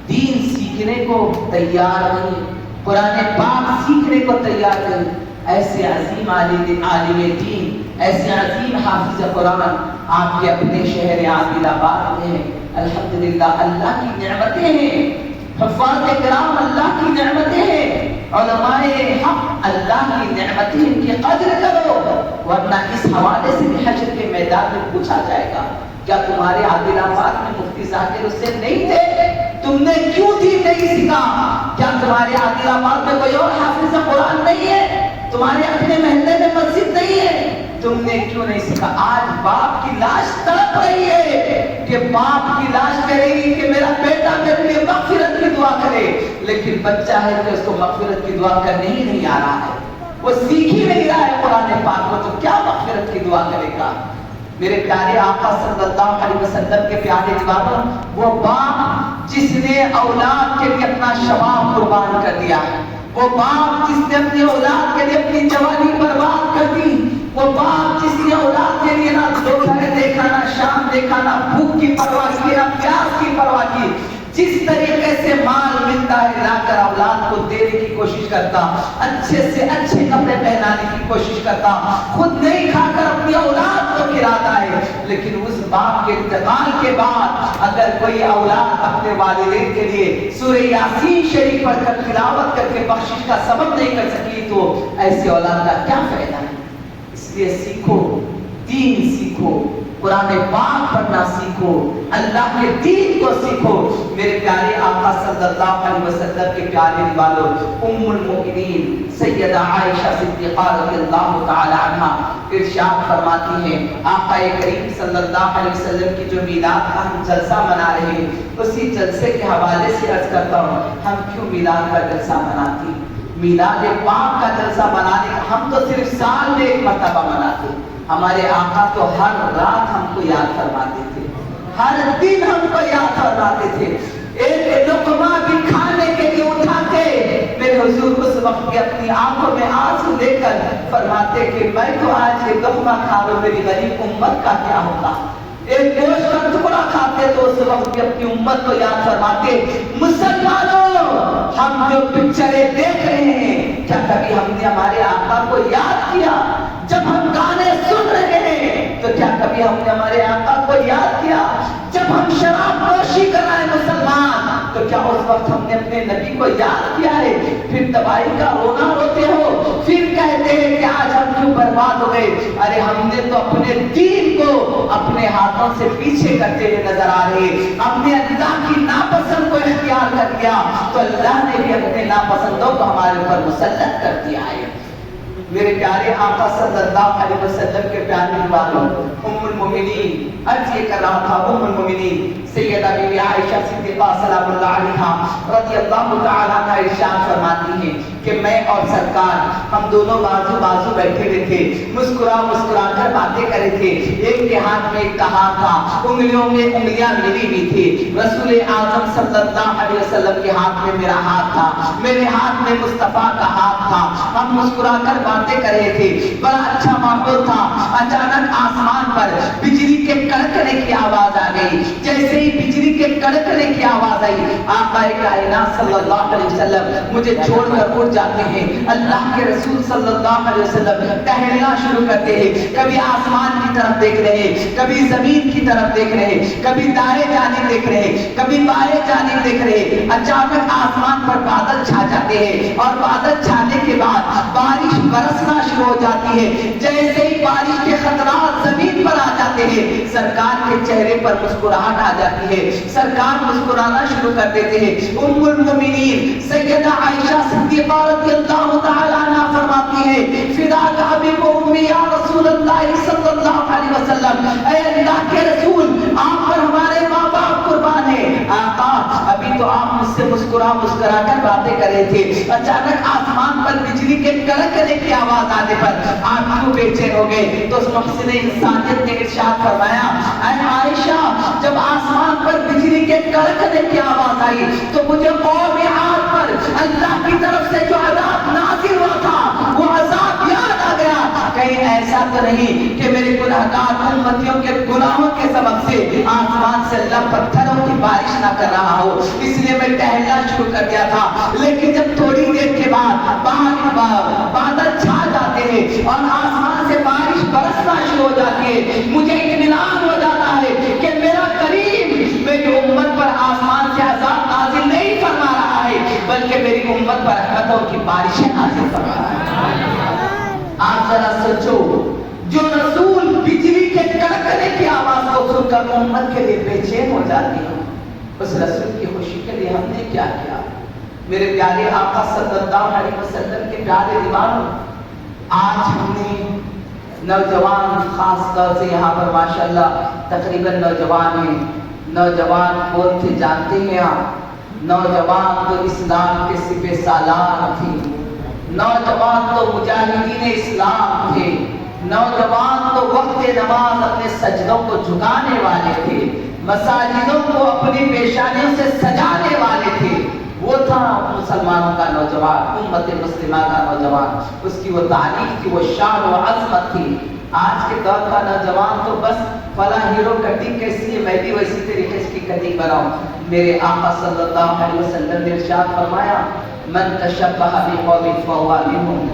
Speaker 1: دین سیکھنے کو تیار نہیں، قرآن پاک سیکھنے کو تیار نہیں۔ ایسے عظیم عالم دین، ایسے عظیم حافظ قرآن آپ کے اپنے شہر عادل آباد میں ہیں۔ الحمدللہ اللہ کی نعمتیں ہیں، حفاظ کرام اللہ کی نعمتیں ہیں، علماء حق اللہ کی نعمتیں، ان کی قدر کرو، ورنہ اس حوالے سے بھی حشر کے میدان میں پوچھا جائے گا کیا تمہارے عادل آباد میں مفتی ذاکر حسین نہیں تھے؟ تم نے کیوں دین نہیں سیکھا؟ کیا تمہارے عادل آباد میں کوئی اور حافظ قرآن نہیں ہے؟ تمہارے اپنے محلے میں مسجد نہیں ہے؟ تم نے کیوں نہیں سیکھا؟ آج باپ کی لاش تڑپ رہی ہے کہ باپ کی لاش کہے گی کہ میرا بیٹا میرے لیے مغفرت کی دعا کرے، لیکن بچہ ہے کہ اس کو مغفرت کی دعا کرنے ہی نہیں آ رہا ہے، وہ سیکھ ہی نہیں رہا ہے قرآن پاک کو، تو کیا مغفرت کی دعا کرے گا؟ میرے پیارے آقا صلی اللہ علیہ وسلم کے پیارے دیوانوں، وہ باپ جس نے اولاد کے لیے اپنا شباب قربان کر دیا، وہ باپ جس نے اپنی اولاد کے لیے اپنی جوانی برباد کر دی، وہ باپ جس نے اولاد کے لیے نہ دوپہر دیکھا، نہ شام دیکھا، نہ بھوک کی پرواہ کی، نہ پیاس کی پرواہ کی، جس طریقے سے مال ملتا ہے لا کر اولاد کو دینے کی کوشش کرتا، اچھے سے اچھے کپڑے پہنانے کی کوشش کرتا، خود نہیں کھا کر اپنی اولاد کو کھلاتا ہے، لیکن اس باپ کے انتقال کے بعد اگر کوئی اولاد اپنے والدین کے لیے سورہ یاسین شریف پڑھ کر تلاوت کر کے بخشش کا سبب نہیں کر سکی تو ایسی اولاد کا کیا فائدہ ہے؟ اس لیے سیکھو، دین سیکھو، قرآن پاک پڑھنا سیکھو، اللہ کے دین کو سیکھو۔ میرے پیارے آقا صلی اللہ علیہ وسلم کے پیارے والوں، ام المؤمنین سیدہ عائشہ صدیقہ رضی اللہ تعالی عنہ ارشاد فرماتی ہیں، آقا کریم صلی اللہ علیہ وسلم کی جو میلاد کا ہم جلسہ منا رہے ہیں، اسی جلسے کے حوالے سے عرض کرتا ہوں، ہم کیوں میلاد کا جلسہ مناتے ہیں؟ میلاد پاک کا جلسہ منانے کا ہم تو صرف سال میں ایک مرتبہ مناتے ہیں، ہمارے آقا تو ہر رات ہم کو یاد فرماتے تھے، ہر دن ہم کو یاد فرماتے تھے، ایک لقمہ بھی کھانے کے لیے اٹھاتے میرے حضور اس وقت اپنی آنکھوں میں آنسو لے کر فرماتے کہ میں تو آج یہ لقمہ کھا رہا ہوں، میری غریب امت کا کیا ہوگا؟ ایک گوشت کا ٹکڑا کھاتے تو اس وقت بھی اپنی امت کو یاد فرماتے۔ مسلمانوں، ہم جو پکچریں دیکھ رہے ہیں، کیا کبھی ہم نے ہمارے آقا کو یاد کیا؟ جب ہم گانے سن رہے ہیں تو کیا کبھی ہم نے ہمارے آقا کو یاد کیا؟ جب ہم شراب نوشی کر رہے ہیں مسلمان تو کیا اس وقت ہم نے اپنے نبی کو یاد کیا ہے؟ پھر تباہی کا رونا روتے ہو، پھر کہتے ہیں کہ آج ہم کیوں برباد ہو گئے؟ ارے ہم نے تو اپنے دین کو اپنے ہاتھوں سے پیچھے کرتے ہوئے نظر آ رہے ہیں، ہم نے اللہ کی ناپسند کو اختیار کر لیا تو اللہ نے بھی اپنے ناپسندوں کو ہمارے اوپر مسلط کر دیا ہے۔ میرے پیارے آقا صلی اللہ علیہ وسلم کے پیارے والوں، ام المؤمنین عرض یہ کر رہا تھا، ام المؤمنین سیدہ بی بی عائشہ صدیقہ سلام اللہ علیہا رضی اللہ تعالیٰ عنہ ارشاد فرماتی ہیں کہ میں اور سرکار ہم دونوں بازو بازو بیٹھے ہوئے تھے، مسکرا مسکرا کر باتیں کر رہے تھے، ایک کے ہاتھ میں ایک کا ہاتھ تھا، انگلیوں میں انگلیاں ملی ہوئی تھی، رسول اعظم صلی اللہ علیہ وسلم کے ہاتھ میں میرا ہاتھ تھا، میرے ہاتھ میں مصطفیٰ کا ہاتھ تھا، ہم مسکرا کر باتیں کر رہے تھے، بڑا اچھا ماحول تھا۔ اچانک آسمان پر بجلی کے کڑکنے کی آواز آ گئی، جیسے ہی بجلی کے کڑکنے کی آواز آئی، آقا کائنات صلی اللہ علیہ وسلم مجھے چھوڑ کر اٹھ جاتے ہیں، اللہ کے رسول صلی اللہ علیہ وسلم ٹہلنا شروع کرتے ہیں، کبھی آسمان کی طرف دیکھ رہے ہیں، کبھی زمین کی طرف دیکھ رہے ہیں، کبھی دائیں جانب دیکھ رہے ہیں، کبھی بائیں جانب دیکھ رہے ہیں۔ اچانک آسمان پر بادل چھا جاتے ہیں اور بادل چھانے کے بعد بارش برسنا شروع ہو جاتی ہے، جیسے ہی بارش کے خطرات زمین پر آ جاتے ہیں، سرکار کے چہرے پر مسکراہٹ آ جاتی ہے، سرکار مسکرانا شروع کر دیتے ہیں۔ ام المؤمنین سیدہ عائشہ صدیقہ رضی اللہ تعالی عنہ فرماتی ہے، فداک ابی و امی یا رسول اللہ صلی اللہ علیہ وسلم، اے اللہ کے رسول آپ پر ہمارے ماں باپ قربان ہیں۔ آقا ابھی تو آپ مجھ سے مسکرا مسکرا کر باتیں کر رہے تھے، اچانک آسمان پر بجلی کے کڑکنے کی آواز آنے پر آپ کیوں بے چین ہو گئے؟ تو اس محسن انسانیت نے ارشاد فرمایا، اے عائشہ جب آسمان پر بجلی کے کڑکنے کی آواز آئی تو مجھے قوم عاد پر اللہ کی طرف سے جو عذاب نازل ہوا تھا وہ عذاب یاد آ گیا، کہیں ایسا تو نہیں کہ میرے گناہگار امتیوں کے گناہوں کے سبب سے آسمان سے اللہ پتھروں کی بارش نہ کر رہا ہو، اس لیے میں ٹہلنا شروع کر دیا تھا۔ لیکن جب تھوڑی دیر کے بعد بادل چھا جاتے ہیں اور آسمان سے بارش برسنا شروع ہو جاتی ہے، مجھے اطمینان ہو جاتا ہے کہ میرا کریم میری امت پر آسمان سے عذاب نازل نہیں فرما رہا ہے بلکہ میری امت پر رحمتوں کی بارشیں نازل فرما رہا ہے۔ آپ ذرا سوچو، جو رسول بجلی کے کڑکنے کی آواز کو سن کر امت کے لیے بے چین ہو جاتی ہے، اس رسول کی خوشی کے لیے ہم نے کیا کیا؟ میرے پیارے آقا صلی اللہ علیہ وسلم کے پیارے دیوانوں، آج ہم نے نوجوان خاص طور سے یہاں پر ماشاءاللہ تقریباً نوجوان ہیں، نوجوان کون تھے جانتے ہیں آپ؟ نوجوان تو اسلام کے سپہ سالار تھے، نوجوان تو مجاہدین اسلام تھے، نوجوان تو وقت نماز اپنے سجدوں کو جھکانے والے تھے، مساجدوں کو اپنی پیشانیوں سے سجانے والے تھے. وہ تھا مسلمانوں کا نوجوان، امت مسلمہ کا نوجوان. اس کی وہ تعریف تھی، وہ شان و عظمت تھی. آج کے دور کا نوجوان تو بس فلاں ہیرو کٹنگ کیسی ہے، میں بھی ویسی طریقے سے کی کٹنگ بناؤں. میرے آقا صلی اللہ علیہ وسلم نے ارشاد فرمایا، من تشبہ بقوم فہو منہم،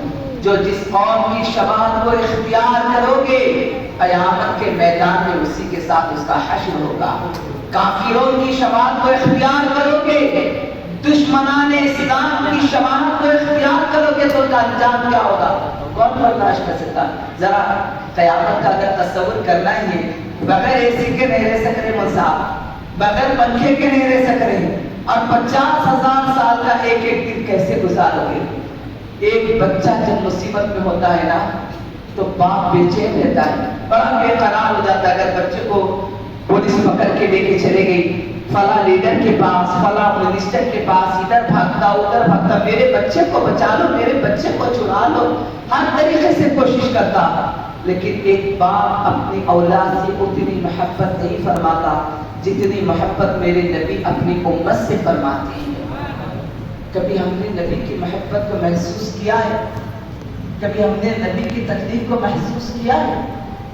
Speaker 1: جو جس قوم کی شباہت کو اختیار کرو گے قیامت کے میدان میں اسی کے ساتھ اس کا حشر ہوگا. کافروں کی شباہت کو اختیار کرو گے، دشمنان اسلام کی شباہت کو اختیار کرو گے تو ان کا انجام کیا ہوگا؟ کون برداشت کر سکتا؟ ذرا قیامت کا اگر تصور کرنا ہی ہے، بغیر اے سی کے نہیں رہ سکتے مصعب، بغیر پنکھے کے نہیں رہ سکتے، اور 50,000 سال کا ایک ایک دن کیسے گزارو گے؟ ایک بچہ جب مصیبت میں ہوتا ہے نا تو باپ بے چین رہتا ہے، بڑا بے قرار ہو جاتا ہے. اگر بچے کو پولیس پکڑ کے لے کے چلے گئی فلاں لیڈر کے پاس، فلاں منسٹر کے پاس، ادھر بھاگتا ادھر بھاگتا، میرے بچے کو بچا لو، میرے بچے کو چھڑا لو، ہر طریقے سے کوشش کرتا. لیکن ایک باپ اپنی اولاد سے اتنی محبت نہیں فرماتا جتنی محبت میرے نبی اپنی امت سے فرماتے ہیں. کبھی ہم نے نبی کی محبت کو محسوس کیا ہے؟ کبھی ہم نے نبی کی تکلیف کو محسوس کیا ہے؟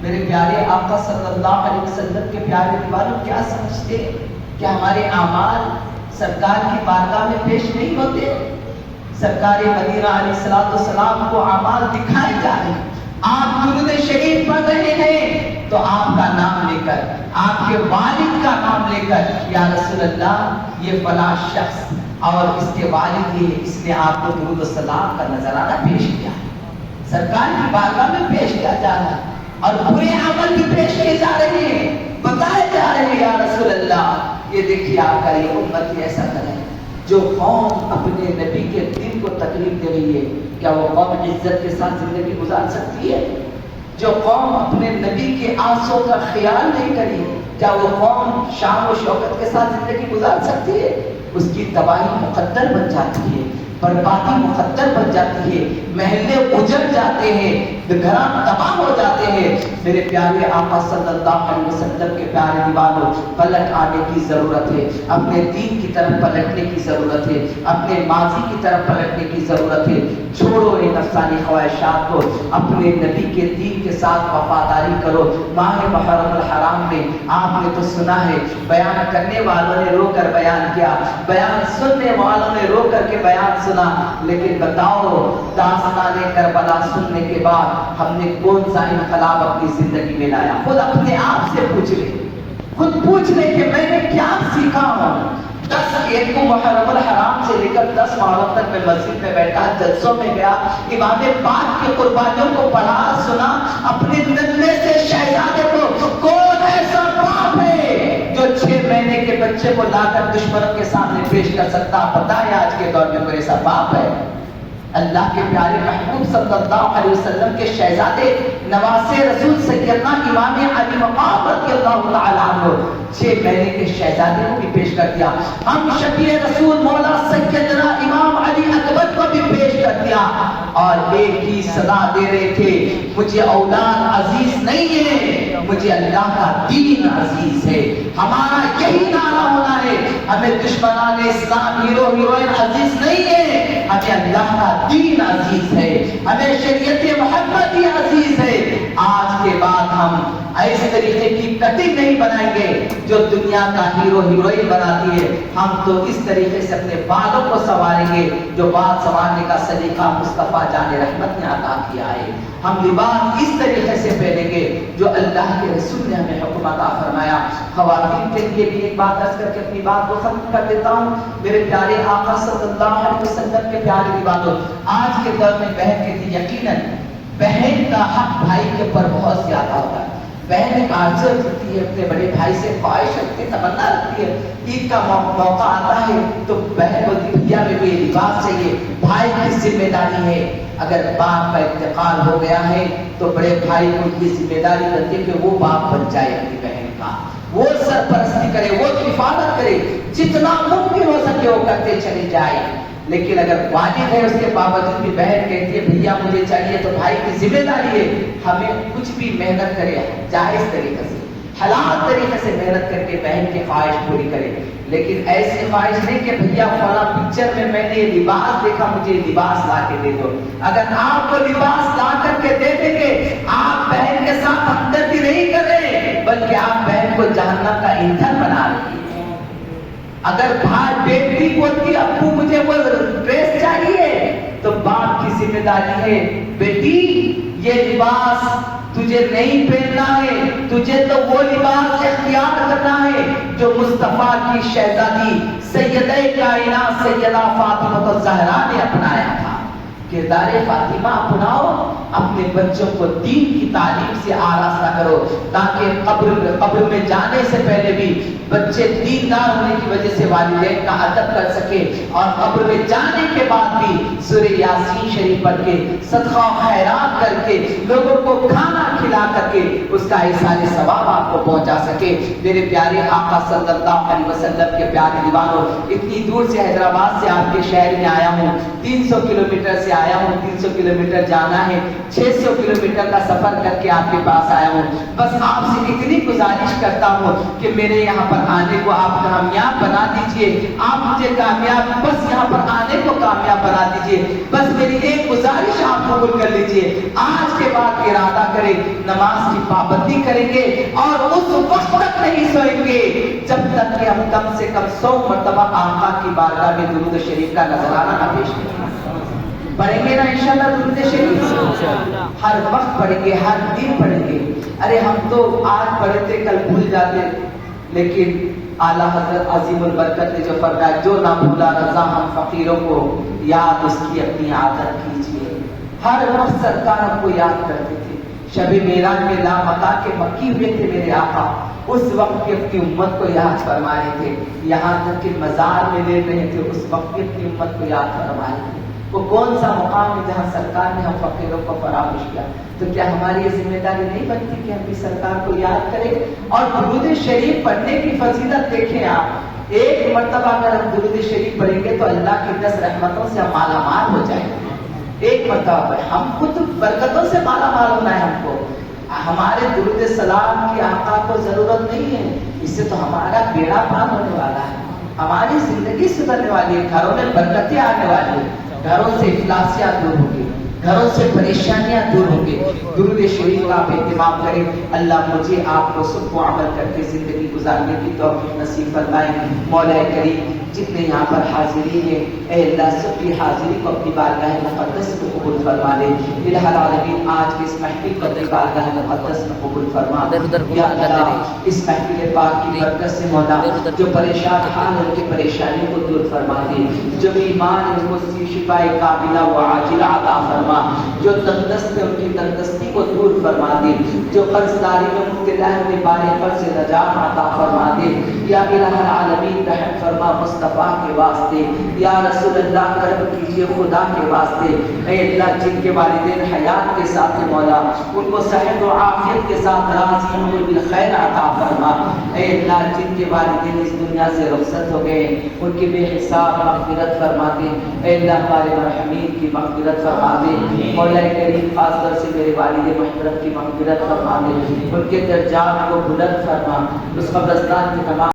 Speaker 1: میرے پیارے آقا صلی اللہ علیہ وسلم کے پیارے دیوانوں کیا سمجھتے ہیں؟ کیا ہمارے اعمال سرکار کی بارگاہ میں پیش نہیں ہوتے؟ سرکار مدینہ علیہ السلام کو اعمال دکھائے جا رہے ہیں. آپ درود شریف پڑھ رہے ہیں تو آپ کا نام لے کر، آپ کے والد کا نام لے کر، یا رسول اللہ یہ فلاں شخص اور اس کے والد یہ، اس نے آپ کو درود و سلام کا نذرانہ پیش کیا. سرکار کی بارگاہ میں پیش کیا جا رہا ہے اور برے عمل بھی پیش کیے جا رہے ہیں، بتائے جا رہے ہیں یا رسول اللہ یہ دیکھیے آپ کا یہ امت ایسا کرے. جو قوم اپنے نبی کے دین کو تکلیف دے رہی ہے، کیا وہ قوم عزت کے ساتھ زندگی گزار سکتی ہے؟ جو قوم اپنے نبی کے آنسوں کا خیال نہیں کری، کیا وہ قوم شان و شوکت کے ساتھ زندگی گزار سکتی ہے؟ اس کی تباہی مقدر بن جاتی ہے، بربادی مقدر بن جاتی ہے، محلے اجڑ جاتے ہیں، گھراں تباہ ہو جاتے ہیں. میرے پیارے آقا صلی اللہ علیہ وسلم کے پیارے دیوانوں، پلٹ آنے کی ضرورت ہے، اپنے دین کی طرف پلٹنے کی ضرورت ہے، اپنے ماضی کی طرف پلٹنے کی ضرورت ہے. چھوڑو یہ نفسانی خواہشات کو، اپنے نبی کے دین کے ساتھ وفاداری کرو. ماہ محرم الحرام میں آپ نے تو سنا ہے، بیان کرنے والوں نے رو کر بیان کیا، بیان سننے والوں نے رو کر کے بیان سنا. لیکن بتاؤ داستان کربلا سننے کے بعد ہم نے کون سا انقلاب اپنی زندگی میں لایا؟ خود اپنے آپ سے پوچھ لے، خود پوچھ لے کہ میں نے کیا سیکھا ہوں. 10 محرم الحرام سے لے کر 10 محرم تک میں مسجد میں بیٹھا، جلسوں میں گیا، امام پاک کی قربانیوں کو پڑھا سنا. اپنے ننھے سے شہزادے کو، کون ایسا باپ ہے جو 6 مہینے کے بچے کو لا کر دشمنوں کے سامنے پیش کر سکتا؟ پتہ ہے آج کے دور میں کوئی ایسا باپ ہے؟ اللہ کے پیارے محبوب صلی اللہ علیہ وسلم کے شہزادے نواسے رسول سیدنا امام علی مقام رضی اللہ تعالیٰ عنہ 6 مہینے کے شہزادے کو بھی پیش کر دیا. ہم شفیع رسول مولا سیدنا امام علی اکبر کو بھی پیش کر دیا، اور ایک ہی صدا دے رہے تھے، مجھے اولاد عزیز نہیں ہے، مجھے اللہ کا دین عزیز ہے. ہمارا یہی نعرہ ہونا ہے، ہمیں دشمنان اسلام ہیرو ہیروئن عزیز نہیں ہے، ہمیں اللہ کا دین عزیز ہے، ہمیں شریعت محمدی عزیز ہے. آج کے بعد ہم ایسے طریقے کی کٹنگ نہیں بنائیں گے جو دنیا کا ہیرو ہیروئن بناتی ہے. ہم تو اس طریقے سے اپنے بالوں کو سنواریں گے جو بال سنوارنے کا سلیقہ مصطفیٰ جان رحمت نے عطا کیا ہے. ہم لباس اس طریقے سے پہنیں گے جو اللہ کے رسول نے ہمیں حکم عطا فرمایا. خواتین کے لیے بھی ایک بات عرض کر کے اپنی بات کو ختم کر دیتا ہوں. میرے پیارے آقا صلی اللہ علیہ وسلم کے پیارے دیوانوں، آج کے دور میں بہن کے لیے یقیناً بہن کا حق بھائی کے اوپر بہت زیادہ ہوتا ہے. بہن ایک عاجز ہوتی ہے، اپنے بڑے بھائی سے خواہش رکھتی ہے، تمنا رکھتی ہے. عید کا موقع آتا ہے تو بہن بولتی ہے بھیا میرے کو یہ لباس چاہیے. بھائی کی ذمہ داری ہے، اگر باپ کا انتقال ہو گیا ہے تو بڑے بھائی کو یہ ذمہ داری بنتی ہے کہ وہ باپ بن جائے اپنی بہن کا، وہ سرپرستی کرے، وہ حفاظت کرے، جتنا ممکن ہو سکے وہ کرتے چلے جائے. لیکن اگر والد ہے اس کے باوجود بھی بہن کہتی ہے بھیا مجھے چاہیے، تو بھائی کی ذمہ داری ہے ہمیں کچھ بھی محنت کرے جائز طریقے سے، حلال طریقے سے محنت کر کے بہن کی خواہش پوری کرے، لیکن ایسی خواہش نہیں کہ بھیا فلاں پکچر میں نے یہ لباس دیکھا مجھے لباس لا کے دے دو۔ اگر آپ کو لباس لا کر کے دے دیں گے آپ بہن کے ساتھ ہمدردی نہیں کر رہے بلکہ آپ بہن کو جہنم کا ایندھن بنا رہے ہیں۔ اگر بھائی بیٹی بولتی ابو مجھے وہ ڈریس چاہیے تو باپ کی ذمہ داری ہے بیٹی یہ لباس تجھے نہیں پہننا ہے، تجھے تو وہ لباس اختیار کرنا ہے جو مصطفیٰ کی شہزادی سیدہ کائنات سیدہ فاطمہ الزہرا نے اپنایا تھا۔ کردار فاطمہ اپناؤ، اپنے بچوں کو دین کی تعلیم سے آراستہ کرو تاکہ قبر میں جانے سے پہلے بھی بچے دیندار ہونے کی وجہ سے والدین کا ادب کر سکے، اور قبر میں جانے کے بعد بھی سورہ یاسین شریف پڑھ کے صدقہ و خیرات کر کے لوگوں کو کھانا کھلا کر کے اس کا ایصال ثواب آپ کو پہنچا سکے۔ میرے پیارے آقا صلی اللہ علیہ وسلم کے پیارے دیوانوں، اتنی دور سے حیدرآباد سے آپ کے شہر میں آیا ہوں، 300 کلومیٹر سے آیا ہوں، 300 کلومیٹر جانا ہے، 600 کلومیٹر کا سفر کر کے آپ کے پاس آیا ہوں۔ بس آپ سے اتنی گزارش کرتا ہوں کہ میرے یہاں پر آنے کو آپ کامیاب بنا دیجئے، آپ مجھے کامیاب بس یہاں پر آنے کو کامیاب بنا دیجئے۔ بس میری ایک گزارش آپ قبول کر لیجئے، آج کے بعد ارادہ کریں نماز کی پابندی کریں گے اور اس وقت تک نہیں سوئیں گے جب تک کہ ہم کم سے کم 100 مرتبہ آقا کی بارگاہ میں درود شریف کا نذرانہ نہ پیش کریں۔ پڑھیں گے نا انشاءاللہ درود شریف؟ ہر وقت پڑھیں گے، ہر دن پڑھیں گے۔ ارے ہم تو آج پڑھے تھے کل بھول جاتے، لیکن اعلیٰ حضرت عظیم البرکت نے جو فرمایا جو نہ بھولا رضا ہم فقیروں کو یاد اس کی اپنی عادت کیجیے۔ ہر وقت سرکار ہم کو یاد کرتے تھے۔ شب معراج میں لامکہ کے مکی ہوئے تھے میرے آقا، اس وقت کی اپنی امت کو یاد فرما رہے تھے، یہاں تک کہ مزار میں لے رہے تھے اس وقت کی اپنی امت کو یاد فرما رہے تھے۔ وہ کون سا مقام ہے جہاں سرکار نے ہم فقیروں کو فراموش کیا؟ تو کیا ہماری یہ ذمہ داری نہیں بنتی کہ ہم بھی سرکار کو یاد کریں؟ اور درود شریف پڑھنے کی فضیلت دیکھیں آپ، ایک مرتبہ اگر ہم درود شریف پڑھیں گے تو اللہ کی 10 رحمتوں سے ہم مالا مال ہو جائیں گے۔ ایک مرتبہ پڑھیں، ہم خود برکتوں سے مالا مال ہونا ہے ہم کو۔ ہمارے درود سلام کی آقا کو ضرورت نہیں ہے، اس سے تو ہمارا بیڑا پار ہونے والا ہے، ہماری زندگی سدھرنے والی ہے، گھروں میں برکتیں آنے والی ہیں، گھروں سے افلاسیات دور ہوں گی، گھروں سے پریشانیاں دور ہوں گی۔ درود شریف کا آپ اہتمام کریں، اللہ مجھے آپ کو سب کو عمل کر کے زندگی گزارنے کی توفیق نصیب فرمائے۔ مولا کریم جتنے یہاں پر حاضرین ہیں، اے اللہ سب کی حاضری کو اپنی بارگاہ مقدس میں قبول فرما لے۔ الہ العالمین آج کے اس محفل کو اپنی بارگاہ مقدس میں قبول فرما۔ یا اللہ اس محفل پاک کی برکت سے مولا جو پریشان حال ان کی پریشانی کو دور فرما دے، جو بیمار ان کو شفائے کاملہ و عاجلہ عطا فرما، جو تندرست ہے ان کی تندرستی کو دور فرما دے، جو قرض داری میں مبتلا ہے انہیں بارے قرض نجات عطا فرما دے۔ یا الہ العالمین رحم فرما مصطفیٰ کے واسطے، یا رسول اللہ کرم کیجیے خدا کے واسطے۔ اے اللہ جن کے والدین حیات کے ساتھ مولا ان کو صحت و عافیت کے ساتھ راضی ہوں بالخیر عطا فرما۔ اے اللہ جن کے والدین اس دنیا سے رخصت ہو گئے ان کی بے حساب مغفرت فرما دے۔ اے اللہ ہمارے مرحومین کی مغفرت فرما دے۔ مولا کریم خاص طور سے میرے والد محترم کی مغفرت فرما دے، ان کے درجات کو بلند فرما، اس قبرستان کی تمام